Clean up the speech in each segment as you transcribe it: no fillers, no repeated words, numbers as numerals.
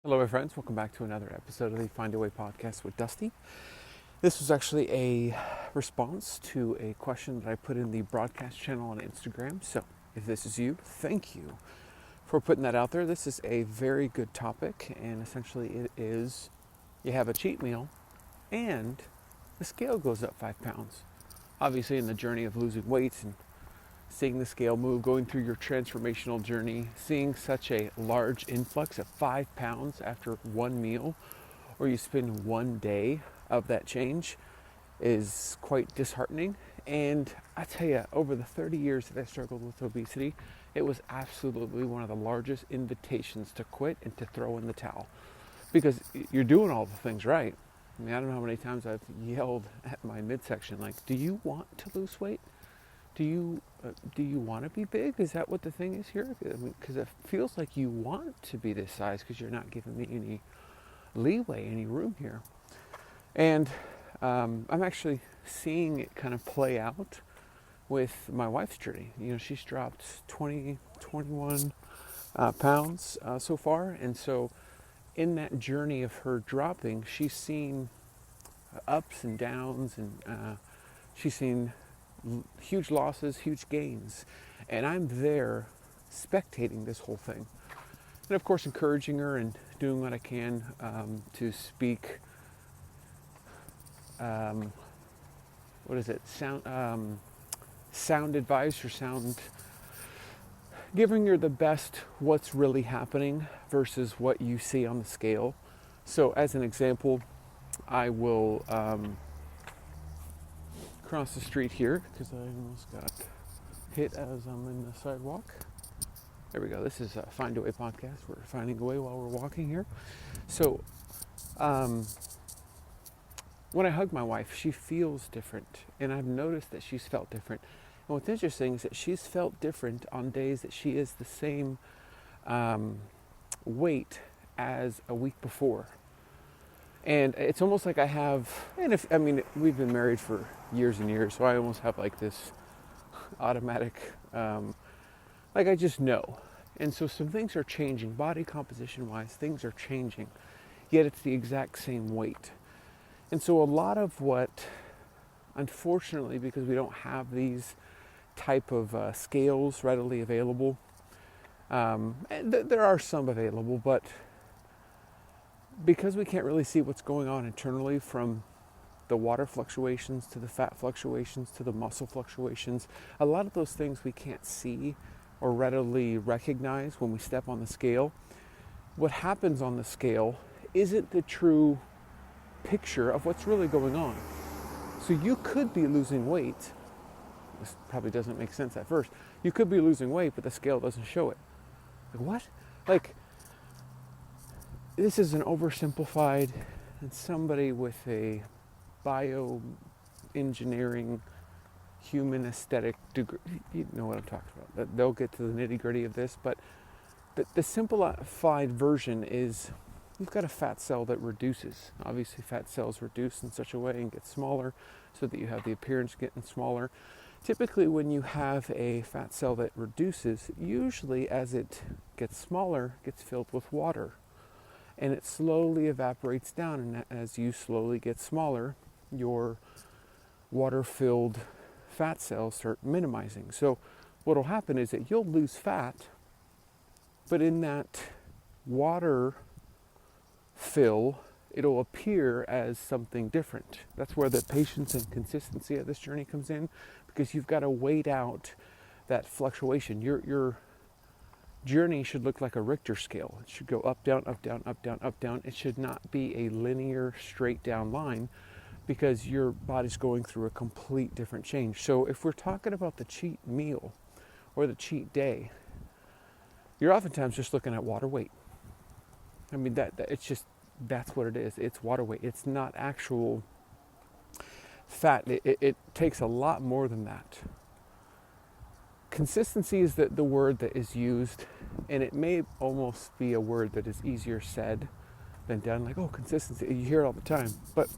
Hello, my friends. Welcome back to another episode of the Find a Way podcast with Dusty. This was actually a response to a question that I put in the broadcast channel on Instagram. So if this is you, thank you for putting that out there. This is a very good topic, and essentially it is you have a cheat meal and the scale goes up 5 pounds. Obviously, in the journey of losing weight and seeing the scale move, going through your transformational journey, seeing such a large influx of 5 pounds after one meal, or you spend one day of that change, is quite disheartening. And I tell you, over the 30 years that I struggled with obesity, it was absolutely one of the largest invitations to quit and to throw in the towel. Because you're doing all the things right. I mean, I don't know how many times I've yelled at my midsection, like, do you want to lose weight? Do you want to be big? Is that what the thing is here? Because it feels like you want to be this size because you're not giving me any leeway, any room here. And I'm actually seeing it kind of play out with my wife's journey. You know, she's dropped 21 pounds so far. And so in that journey of her dropping, she's seen ups and downs, and she's seen huge losses, huge gains, and I'm there spectating this whole thing, and of course encouraging her and doing what I can to speak sound advice, or giving her the best what's really happening versus what you see on the scale. So as an example, I will cross the street here because I almost got hit as I'm in the sidewalk. There we go. This is a Find a Way podcast. We're finding a way while we're walking here. So when I hug my wife, she feels different, and I've noticed that she's felt different. And what's interesting is that she's felt different on days that she is the same weight as a week before. And it's almost like I have, we've been married for years and years, so I almost have like this automatic, like I just know. And so some things are changing, body composition wise, things are changing, yet it's the exact same weight. And so a lot of what, unfortunately, because we don't have these type of scales readily available, and there are some available, but because we can't really see what's going on internally, from the water fluctuations to the fat fluctuations to the muscle fluctuations, a lot of those things we can't see or readily recognize when we step on the scale. What happens on the scale isn't the true picture of what's really going on. So you could be losing weight. This probably doesn't make sense at first. You could be losing weight, but the scale doesn't show it. Like, what? Like, this is an oversimplified, and somebody with a bioengineering, human aesthetic degree, you know what I'm talking about. They'll get to the nitty-gritty of this, but the simplified version is you've got a fat cell that reduces. Obviously, fat cells reduce in such a way and get smaller so that you have the appearance getting smaller. Typically, when you have a fat cell that reduces, usually as it gets smaller, it gets filled with water. And it slowly evaporates down, and as you slowly get smaller, your water-filled fat cells start minimizing. So what will happen is that you'll lose fat, but in that water fill, it'll appear as something different. That's where the patience and consistency of this journey comes in, because you've got to wait out that fluctuation. Your journey should look like a Richter scale. It should go up, down, up, down, up, down, up, down. It should not be a linear, straight down line, because your body's going through a complete different change. So if we're talking about the cheat meal or the cheat day, you're oftentimes just looking at water weight. I mean, that's what it is. It's water weight. It's not actual fat. It takes a lot more than that. Consistency is the word that is used, and it may almost be a word that is easier said than done. Like, oh, consistency, you hear it all the time. But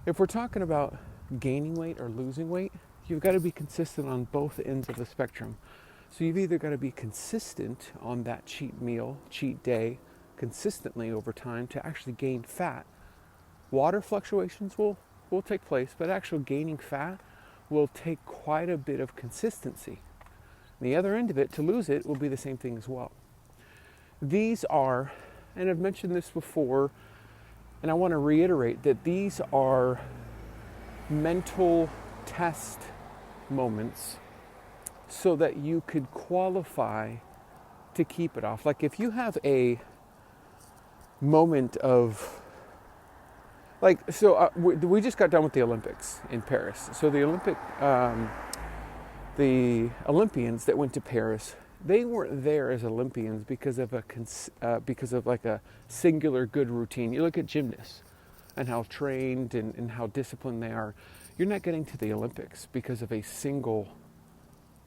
if we're talking about gaining weight or losing weight, you've got to be consistent on both ends of the spectrum. So you've either got to be consistent on that cheat meal, cheat day, consistently over time to actually gain fat. Water fluctuations will take place, but actual gaining fat will take quite a bit of consistency. The other end of it, to lose it, will be the same thing as well. These are, and I've mentioned this before, and I want to reiterate that these are mental test moments so that you could qualify to keep it off. Like if you have a moment of, we just got done with the Olympics in Paris. So the Olympians that went to Paris, they weren't there as Olympians because of a singular good routine. You look at gymnasts and how trained and how disciplined they are. You're not getting to the Olympics because of a single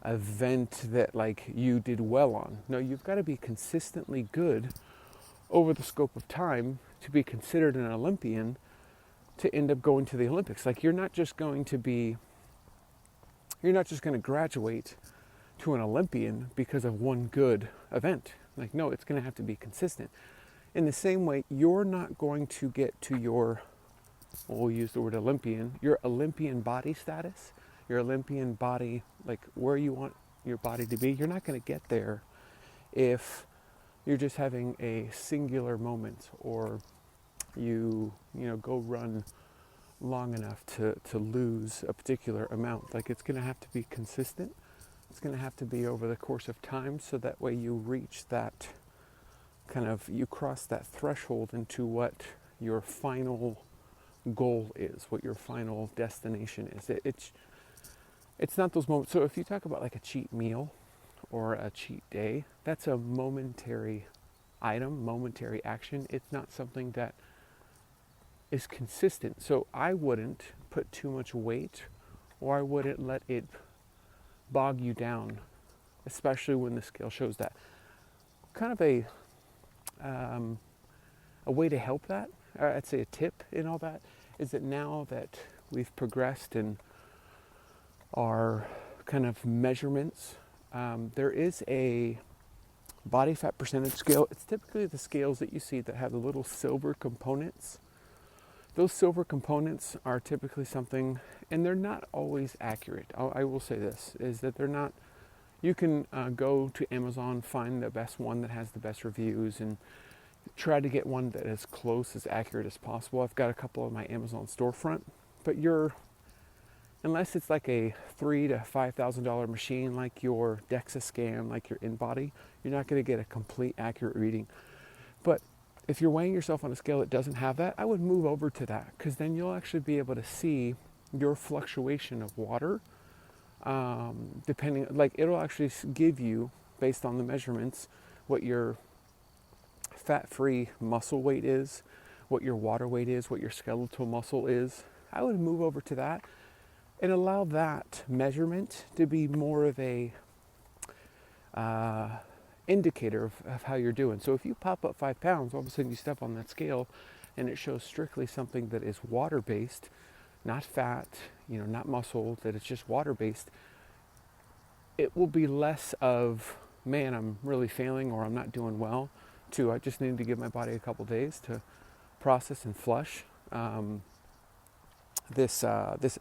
event that you did well on. No, you've got to be consistently good over the scope of time to be considered an Olympian to end up going to the Olympics. You're not just going to graduate to an Olympian because of one good event. No, it's going to have to be consistent. In the same way, you're not going to get to we'll use the word Olympian, your Olympian body status, your Olympian body, where you want your body to be. You're not going to get there if you're just having a singular moment, or you go run long enough to lose a particular amount. It's going to have to be consistent. It's going to have to be over the course of time, so that way you reach that you cross that threshold into what your final goal is, what your final destination is. It's not those moments. So if you talk about a cheat meal or a cheat day, that's a momentary item, momentary action. It's not something that is consistent. So I wouldn't put too much weight, or I wouldn't let it bog you down, especially when the scale shows that. Kind of a way to help that, I'd say a tip in all that, is that now that we've progressed in our kind of measurements, there is a body fat percentage scale. It's typically the scales that you see that have the little silver components. Those silver components are typically something, and they're not always accurate. I will say this, is that they're not, you can go to Amazon, find the best one that has the best reviews, and try to get one that is as close, as accurate as possible. I've got a couple on my Amazon storefront, but unless it's a $3,000 to $5,000 machine like your DEXA scan, like your InBody, you're not going to get a complete accurate reading. But if you're weighing yourself on a scale that doesn't have that, I would move over to that, because then you'll actually be able to see your fluctuation of water, depending, it'll actually give you, based on the measurements, what your fat-free muscle weight is, what your water weight is, what your skeletal muscle is. I would move over to that and allow that measurement to be more of a indicator of how you're doing. So if you pop up 5 pounds, all of a sudden you step on that scale and it shows strictly something that is water-based, not fat, not muscle, that it's just water-based, it will be less of, man, I'm really failing, or I'm not doing well, to I just need to give my body a couple days to process and flush this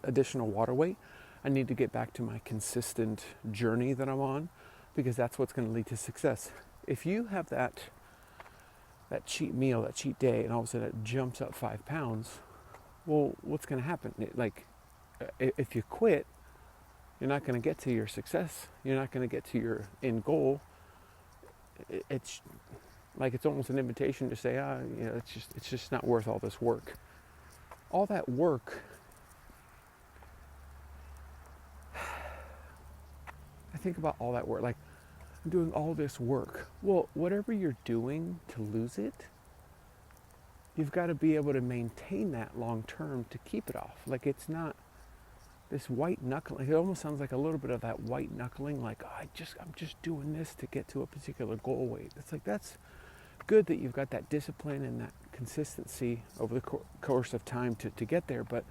additional water weight. I need to get back to my consistent journey that I'm on, because that's what's going to lead to success. If you have that cheat meal, that cheat day, and all of a sudden it jumps up 5 pounds, well, what's going to happen? If you quit, you're not going to get to your success. You're not going to get to your end goal. It's almost an invitation to say, it's just not worth all this work. All that work, I think about all that work, I'm doing all this work. Well, whatever you're doing to lose it, you've got to be able to maintain that long term to keep it off. It's not this white knuckling. It almost sounds like a little bit of that white knuckling, I'm just doing this to get to a particular goal weight. It's that's good that you've got that discipline and that consistency over the course of time to get there, but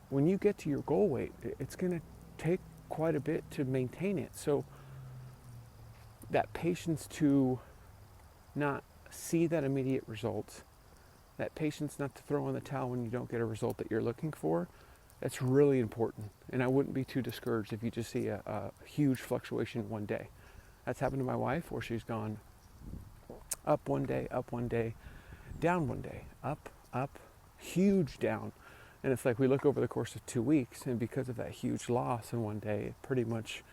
when you get to your goal weight, it's going to take quite a bit to maintain it. So that patience to not see that immediate result, that patience not to throw in the towel when you don't get a result that you're looking for, that's really important. And I wouldn't be too discouraged if you just see a huge fluctuation one day. That's happened to my wife, where she's gone up one day, down one day, up, huge down. And it's like we look over the course of 2 weeks, and because of that huge loss in one day, it pretty much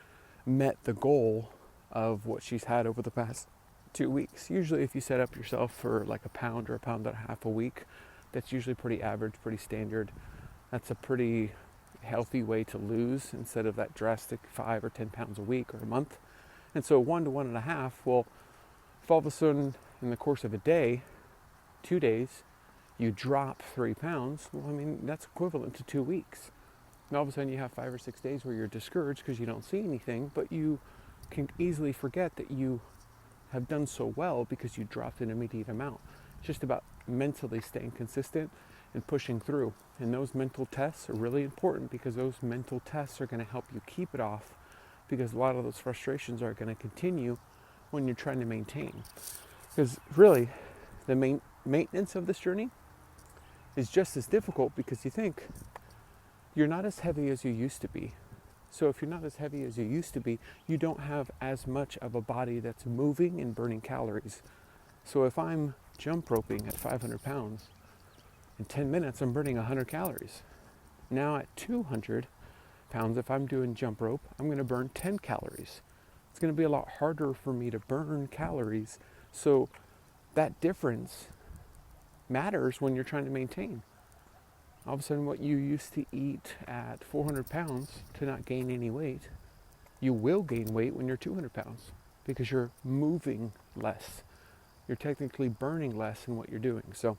met the goal of what she's had over the past 2 weeks. Usually if you set up yourself for like a pound or a pound and a half a week, that's usually pretty average, pretty standard. That's a pretty healthy way to lose, instead of that drastic 5 or 10 pounds a week or a month. And so 1 to 1.5, well, if all of a sudden in the course of a day, 2 days, you drop 3 pounds, well, I mean, that's equivalent to 2 weeks. And all of a sudden you have 5 or 6 days where you're discouraged because you don't see anything, but you can easily forget that you have done so well because you dropped an immediate amount. It's just about mentally staying consistent and pushing through. And those mental tests are really important, because those mental tests are going to help you keep it off, because a lot of those frustrations are going to continue when you're trying to maintain. Because really, the maintenance of this journey is just as difficult, because you think you're not as heavy as you used to be. So if you're not as heavy as you used to be, you don't have as much of a body that's moving and burning calories. So if I'm jump roping at 500 pounds, in 10 minutes I'm burning 100 calories. Now at 200 pounds, if I'm doing jump rope, I'm going to burn 10 calories. It's going to be a lot harder for me to burn calories. So that difference matters when you're trying to maintain. All of a sudden, what you used to eat at 400 pounds to not gain any weight, you will gain weight when you're 200 pounds, because you're moving less. You're technically burning less in what you're doing. So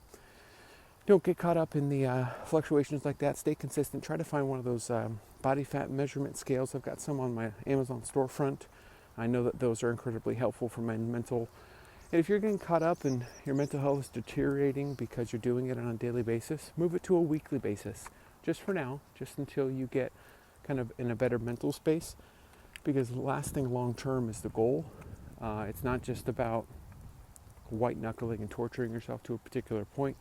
don't get caught up in the fluctuations like that. Stay consistent. Try to find one of those body fat measurement scales. I've got some on my Amazon storefront. I know that those are incredibly helpful for my mental. And if you're getting caught up and your mental health is deteriorating because you're doing it on a daily basis, move it to a weekly basis. Just for now, just until you get kind of in a better mental space, because lasting long term is the goal. It's not just about white knuckling and torturing yourself to a particular point.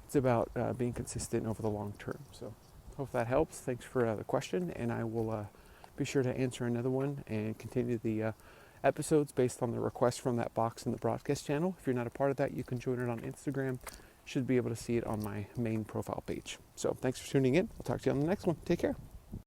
It's about being consistent over the long term. So hope that helps. Thanks for the question, and I will be sure to answer another one and continue the episodes based on the request from that box in the broadcast channel. If you're not a part of that, you can join it on Instagram. Should be able to see it on my main profile page. So thanks for tuning in. I'll talk to you on the next one. Take care.